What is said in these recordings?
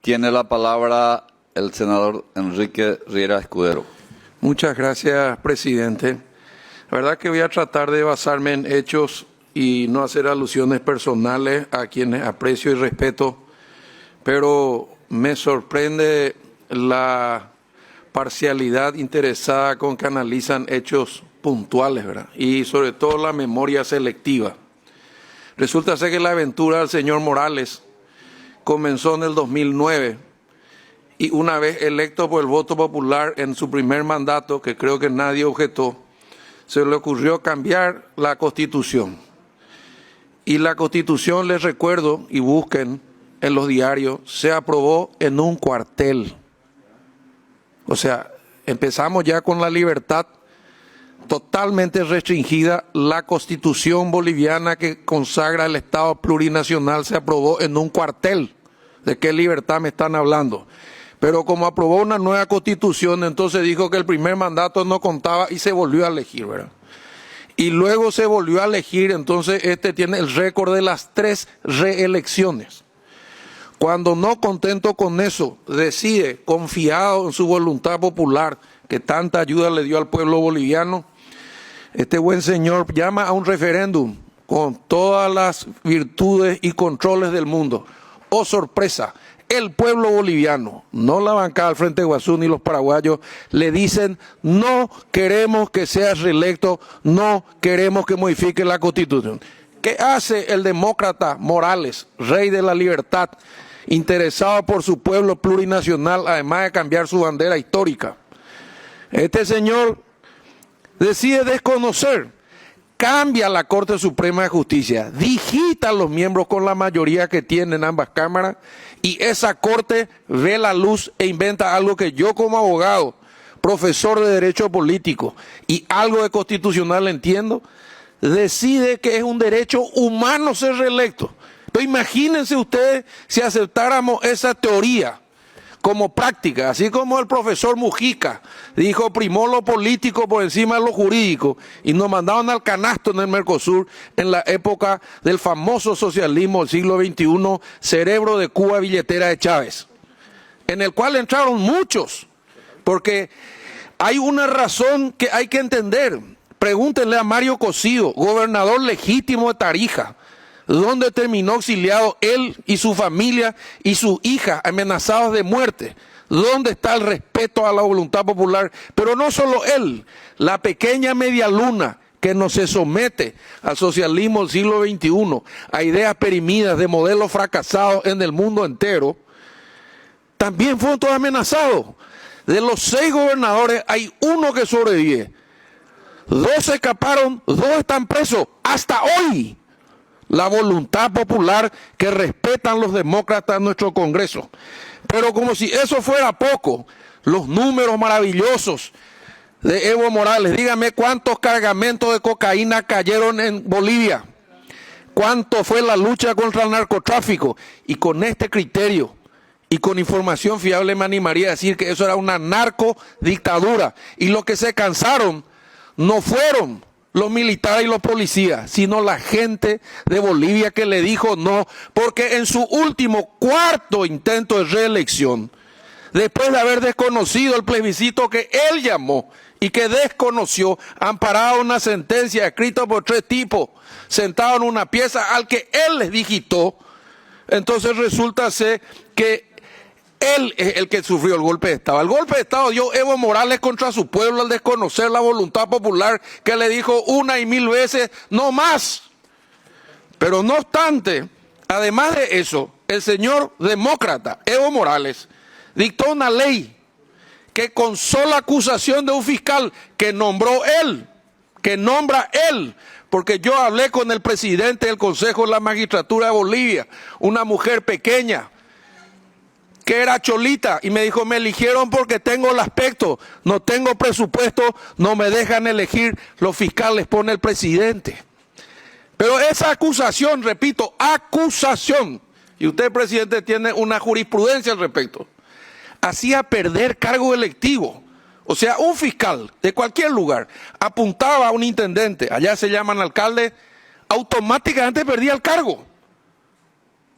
Tiene la palabra el senador Enrique Riera Escudero. Muchas gracias, presidente. La verdad que voy a tratar de basarme en hechos y no hacer alusiones personales a quienes aprecio y respeto, pero me sorprende la parcialidad interesada con que analizan hechos puntuales, ¿verdad? Y sobre todo la memoria selectiva. Resulta ser que la aventura del señor Morales comenzó en el 2009 y una vez electo por el voto popular en su primer mandato, que creo que nadie objetó, se le ocurrió cambiar la Constitución. Y la Constitución, les recuerdo, y busquen en los diarios, se aprobó en un cuartel. O sea, empezamos ya con la libertad totalmente restringida. La Constitución boliviana que consagra el Estado plurinacional se aprobó en un cuartel. ¿De qué libertad me están hablando? Pero como aprobó una nueva Constitución, entonces dijo que el primer mandato no contaba y se volvió a elegir, ¿verdad? Y luego se volvió a elegir, entonces este tiene el récord de las 3 reelecciones. Cuando no contento con eso, decide, confiado en su voluntad popular, que tanta ayuda le dio al pueblo boliviano, este buen señor llama a un referéndum con todas las virtudes y controles del mundo. ¡Oh, sorpresa! El pueblo boliviano, no la bancada del Frente Guazú ni los paraguayos, le dicen: no queremos que seas reelecto, no queremos que modifique la Constitución. ¿Qué hace el demócrata Morales, rey de la libertad, interesado por su pueblo plurinacional, además de cambiar su bandera histórica? Este señor decide desconocer, cambia la Corte Suprema de Justicia, digita a los miembros con la mayoría que tienen ambas cámaras, y esa Corte ve la luz e inventa algo que yo, como abogado, profesor de Derecho Político y algo de constitucional entiendo, decide que es un derecho humano ser reelecto. Pero imagínense ustedes si aceptáramos esa teoría como práctica, así como el profesor Mujica dijo: primó lo político por encima de lo jurídico, y nos mandaron al canasto en el Mercosur en la época del famoso socialismo del siglo XXI, cerebro de Cuba, billetera de Chávez, en el cual entraron muchos, porque hay una razón que hay que entender. Pregúntenle a Mario Cosío, gobernador legítimo de Tarija, donde terminó exiliado él y su familia y su hija amenazados de muerte. ¿Dónde está el respeto a la voluntad popular? Pero no solo él, la pequeña media luna que no se somete al socialismo del siglo XXI, a ideas perimidas de modelos fracasados en el mundo entero, también fueron todos amenazados. De los 6 gobernadores hay uno que sobrevive. 2 se escaparon, 2 están presos hasta hoy. La voluntad popular que respetan los demócratas en nuestro Congreso. Pero como si eso fuera poco, los números maravillosos de Evo Morales. Dígame cuántos cargamentos de cocaína cayeron en Bolivia, cuánto fue la lucha contra el narcotráfico. Y con este criterio y con información fiable me animaría a decir que eso era una narcodictadura. Y los que se cansaron no fueron los militares y los policías, sino la gente de Bolivia que le dijo no, porque en su último 4º intento de reelección, después de haber desconocido el plebiscito que él llamó y que desconoció, amparado una sentencia escrita por 3 tipos, sentados en una pieza al que él les digitó, entonces resulta ser que él es el que sufrió el golpe de Estado. El golpe de Estado dio Evo Morales contra su pueblo al desconocer la voluntad popular que le dijo una y 1000 veces no más. Pero no obstante, además de eso, el señor demócrata Evo Morales dictó una ley que con sola acusación de un fiscal que nombró él, que nombra él, porque yo hablé con el presidente del Consejo de la Magistratura de Bolivia, una mujer pequeña, que era cholita, y me dijo: me eligieron porque tengo el aspecto, no tengo presupuesto, no me dejan elegir, los fiscales pone el presidente. Pero esa acusación, repito, acusación, y usted, presidente, tiene una jurisprudencia al respecto, hacía perder cargo electivo. O sea, un fiscal de cualquier lugar apuntaba a un intendente, allá se llaman alcalde, automáticamente perdía el cargo.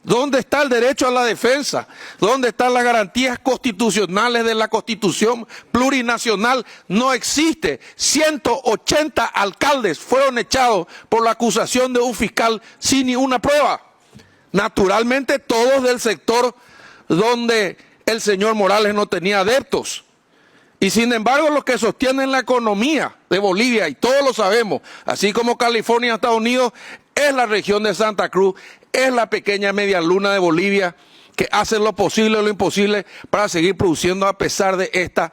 ¿Dónde está el derecho a la defensa? ¿Dónde están las garantías constitucionales de la Constitución plurinacional? No existe. 180 alcaldes fueron echados por la acusación de un fiscal sin ni una prueba. Naturalmente todos del sector donde el señor Morales no tenía adeptos. Y sin embargo los que sostienen la economía de Bolivia, y todos lo sabemos, así como California y Estados Unidos, es la región de Santa Cruz, es la pequeña media luna de Bolivia, que hacen lo posible o lo imposible para seguir produciendo a pesar de esta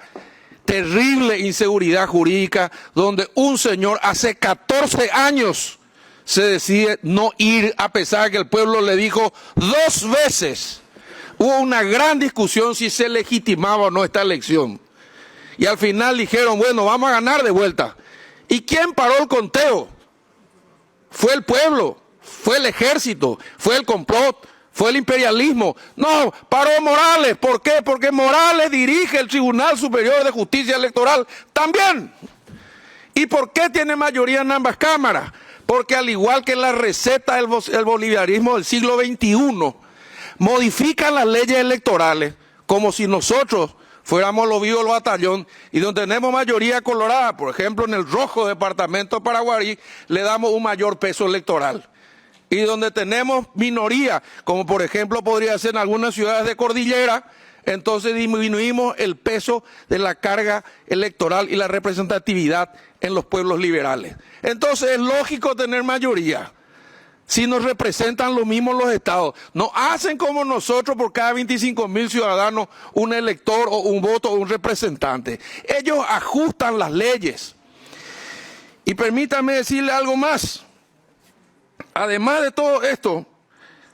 terrible inseguridad jurídica, donde un señor hace 14 años se decide no ir a pesar de que el pueblo le dijo 2 veces. Hubo una gran discusión si se legitimaba o no esta elección. Y al final dijeron, bueno, vamos a ganar de vuelta. ¿Y quién paró el conteo? Fue el pueblo, fue el ejército, fue el complot, fue el imperialismo. No, paró Morales. ¿Por qué? Porque Morales dirige el Tribunal Superior de Justicia Electoral también. ¿Y por qué tiene mayoría en ambas cámaras? Porque al igual que la receta del bolivianismo del siglo XXI, modifican las leyes electorales como si nosotros fuéramos los vivos del batallón, y donde tenemos mayoría colorada, por ejemplo en el rojo departamento de Paraguarí, le damos un mayor peso electoral. Y donde tenemos minoría, como por ejemplo podría ser en algunas ciudades de cordillera, entonces disminuimos el peso de la carga electoral y la representatividad en los pueblos liberales. Entonces es lógico tener mayoría. Si nos representan lo mismo los estados, no hacen como nosotros por cada 25.000 ciudadanos un elector o un voto o un representante. Ellos ajustan las leyes. Y permítame decirle algo más. Además de todo esto,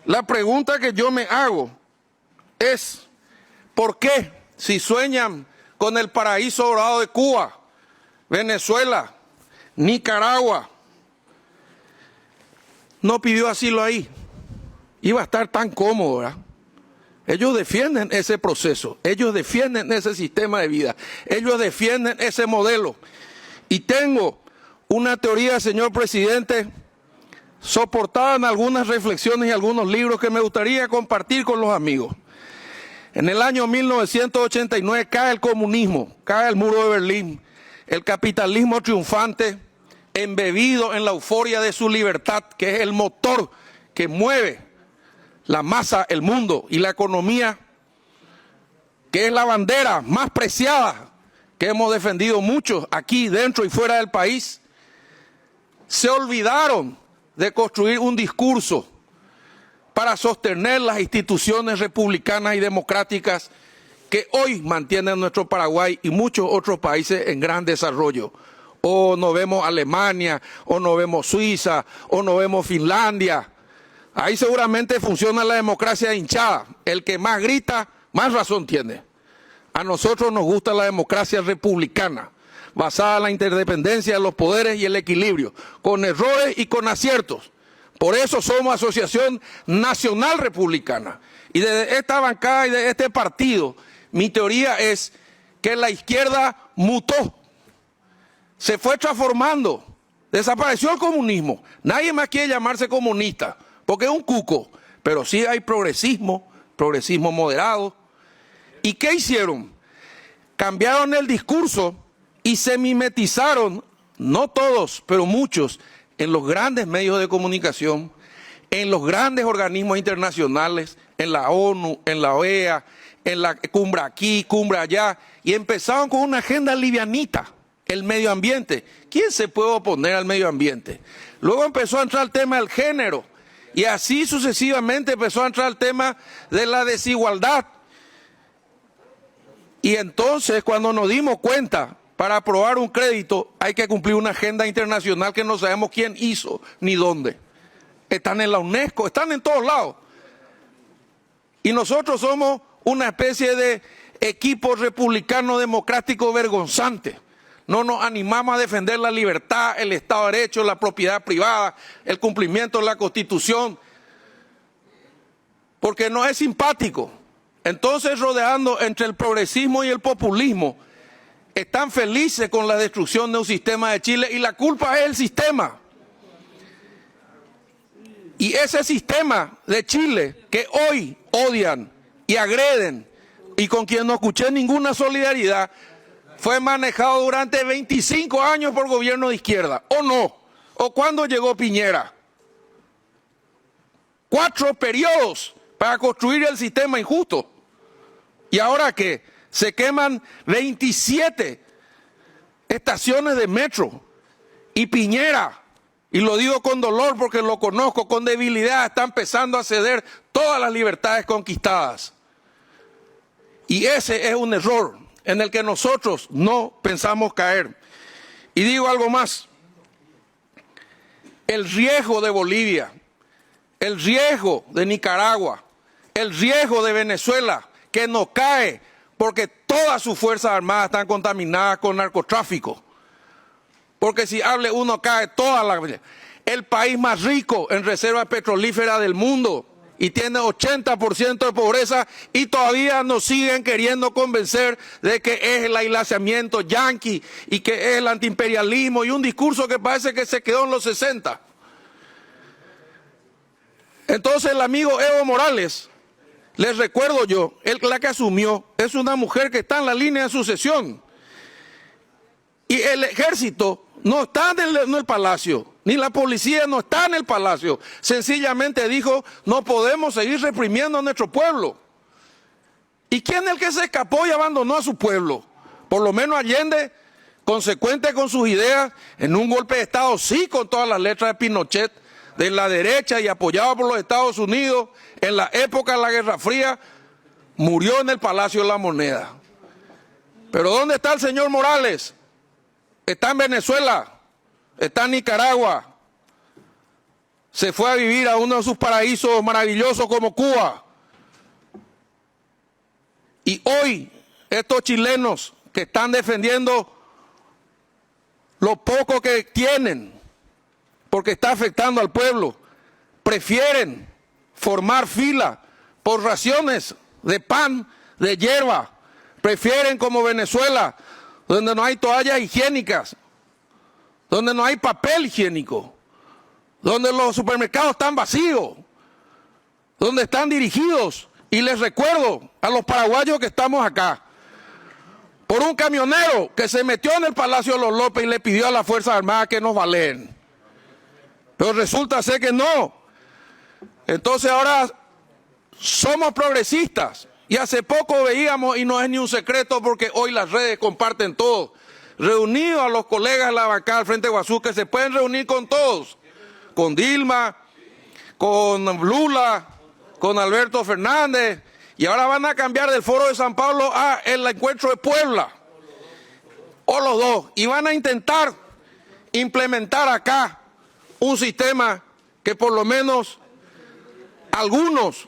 la pregunta que yo me hago es, ¿por qué si sueñan con el paraíso dorado de Cuba, Venezuela, Nicaragua, no pidió asilo ahí? Iba a estar tan cómodo, ¿verdad? Ellos defienden ese proceso, ellos defienden ese sistema de vida, ellos defienden ese modelo. Y tengo una teoría, señor presidente, soportada en algunas reflexiones y algunos libros que me gustaría compartir con los amigos. En el año 1989 cae el comunismo, cae el muro de Berlín, el capitalismo triunfante, embebido en la euforia de su libertad, que es el motor que mueve la masa, el mundo y la economía, que es la bandera más preciada que hemos defendido muchos aquí dentro y fuera del país, se olvidaron de construir un discurso para sostener las instituciones republicanas y democráticas que hoy mantienen nuestro Paraguay y muchos otros países en gran desarrollo. O no vemos Alemania, o no vemos Suiza, o no vemos Finlandia. Ahí seguramente funciona la democracia hinchada. El que más grita, más razón tiene. A nosotros nos gusta la democracia republicana, basada en la interdependencia de los poderes y el equilibrio, con errores y con aciertos. Por eso somos Asociación Nacional Republicana. Y desde esta bancada y de este partido, mi teoría es que la izquierda mutó. Se fue transformando, desapareció el comunismo. Nadie más quiere llamarse comunista, porque es un cuco, pero sí hay progresismo, progresismo moderado. ¿Y qué hicieron? Cambiaron el discurso y se mimetizaron, no todos, pero muchos, en los grandes medios de comunicación, en los grandes organismos internacionales, en la ONU, en la OEA, en la cumbre aquí, cumbre allá, y empezaron con una agenda livianita. El medio ambiente. ¿Quién se puede oponer al medio ambiente? Luego empezó a entrar el tema del género y así sucesivamente empezó a entrar el tema de la desigualdad. Y entonces cuando nos dimos cuenta, para aprobar un crédito hay que cumplir una agenda internacional que no sabemos quién hizo ni dónde. Están en la UNESCO, están en todos lados. Y nosotros somos una especie de equipo republicano democrático vergonzante. No nos animamos a defender la libertad, el Estado de Derecho, la propiedad privada, el cumplimiento de la Constitución, porque no es simpático. Entonces, rodeando entre el progresismo y el populismo, están felices con la destrucción de un sistema de Chile y la culpa es el sistema. Y ese sistema de Chile que hoy odian y agreden y con quien no escuché ninguna solidaridad, fue manejado durante 25 años por gobierno de izquierda, ¿o no? ¿O cuándo llegó Piñera? 4 periodos para construir el sistema injusto. ¿Y ahora qué? Se queman 27 estaciones de metro. Y Piñera, y lo digo con dolor porque lo conozco, con debilidad, está empezando a ceder todas las libertades conquistadas. Y ese es un error en el que nosotros no pensamos caer. Y digo algo más. El riesgo de Bolivia, el riesgo de Nicaragua, el riesgo de Venezuela, que no cae porque todas sus fuerzas armadas están contaminadas con narcotráfico. Porque si hable uno cae toda la... El país más rico en reservas petrolíferas del mundo y tiene 80% de pobreza y todavía nos siguen queriendo convencer de que es el aislamiento yanqui y que es el antiimperialismo y un discurso que parece que se quedó en los 60. Entonces el amigo Evo Morales, les recuerdo yo, la que asumió es una mujer que está en la línea de sucesión. Y el ejército no está en el palacio, ni la policía no está en el palacio. Sencillamente dijo, no podemos seguir reprimiendo a nuestro pueblo. ¿Y quién es el que se escapó y abandonó a su pueblo? Por lo menos Allende, consecuente con sus ideas, en un golpe de Estado, sí, con todas las letras de Pinochet, de la derecha y apoyado por los Estados Unidos, en la época de la Guerra Fría, murió en el Palacio de la Moneda. Pero ¿dónde está el señor Morales? Está en Venezuela, está en Nicaragua, se fue a vivir a uno de sus paraísos maravillosos como Cuba. Y hoy estos chilenos que están defendiendo lo poco que tienen, porque está afectando al pueblo, prefieren formar fila por raciones de pan, de hierba, prefieren como Venezuela, donde no hay toallas higiénicas, donde no hay papel higiénico, donde los supermercados están vacíos, donde están dirigidos, y les recuerdo a los paraguayos que estamos acá, por un camionero que se metió en el Palacio de los López y le pidió a las Fuerzas Armadas que nos baleen. Pero resulta ser que no. Entonces ahora somos progresistas. Y hace poco veíamos, y no es ni un secreto porque hoy las redes comparten todo, reunidos a los colegas de la bancada del Frente Guazú, que se pueden reunir con todos, con Dilma, con Lula, con Alberto Fernández, y ahora van a cambiar del Foro de San Pablo a el Encuentro de Puebla, o los dos, y van a intentar implementar acá un sistema que por lo menos algunos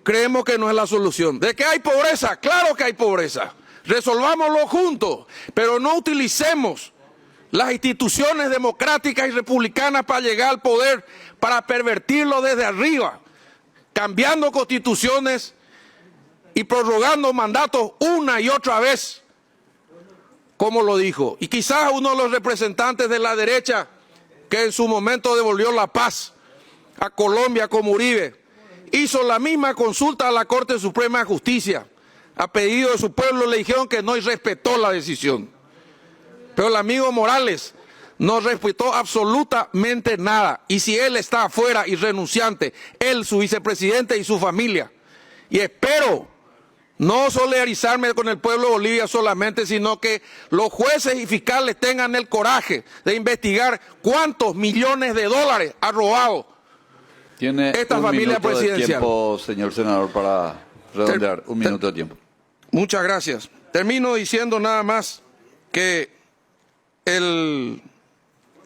creemos que no es la solución. ¿De qué hay pobreza? Claro que hay pobreza. Resolvámoslo juntos, pero no utilicemos las instituciones democráticas y republicanas para llegar al poder, para pervertirlo desde arriba, cambiando constituciones y prorrogando mandatos una y otra vez, como lo dijo. Y quizás uno de los representantes de la derecha, que en su momento devolvió la paz a Colombia como Uribe, hizo la misma consulta a la Corte Suprema de Justicia. A pedido de su pueblo le dijeron que no y respetó la decisión. Pero el amigo Morales no respetó absolutamente nada. Y si él está afuera y renunciante, él, su vicepresidente y su familia. Y espero no solidarizarme con el pueblo de Bolivia solamente, sino que los jueces y fiscales tengan el coraje de investigar cuántos millones de dólares ha robado Tiene esta un familia minuto de presidencial. tiempo, señor senador, para redondear. Un minuto de tiempo. Muchas gracias. Termino diciendo nada más que el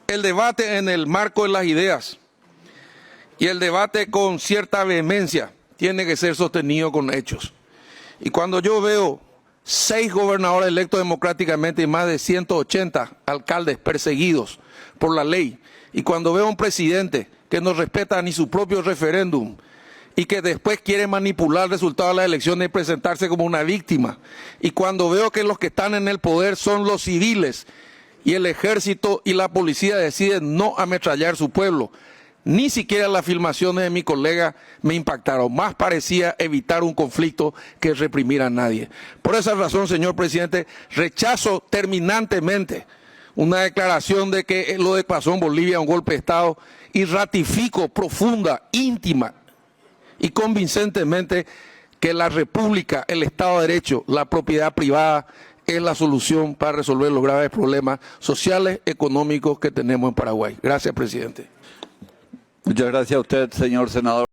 debate en el marco de las ideas y el debate con cierta vehemencia tiene que ser sostenido con hechos. Y cuando yo veo 6 gobernadores electos democráticamente y más de 180 alcaldes perseguidos por la ley, y cuando veo un presidente que no respeta ni su propio referéndum y que después quiere manipular el resultado de las elecciones y presentarse como una víctima, y cuando veo que los que están en el poder son los civiles y el ejército y la policía deciden no ametrallar su pueblo, Ni siquiera las filmaciones de mi colega me impactaron. Más parecía evitar un conflicto que reprimir a nadie. Por esa razón, señor presidente, rechazo terminantemente una declaración de que lo que pasó en Bolivia es un golpe de Estado y ratifico profunda, íntima y convincentemente que la República, el Estado de Derecho, la propiedad privada es la solución para resolver los graves problemas sociales, económicos que tenemos en Paraguay. Gracias, presidente. Muchas gracias a usted, señor senador.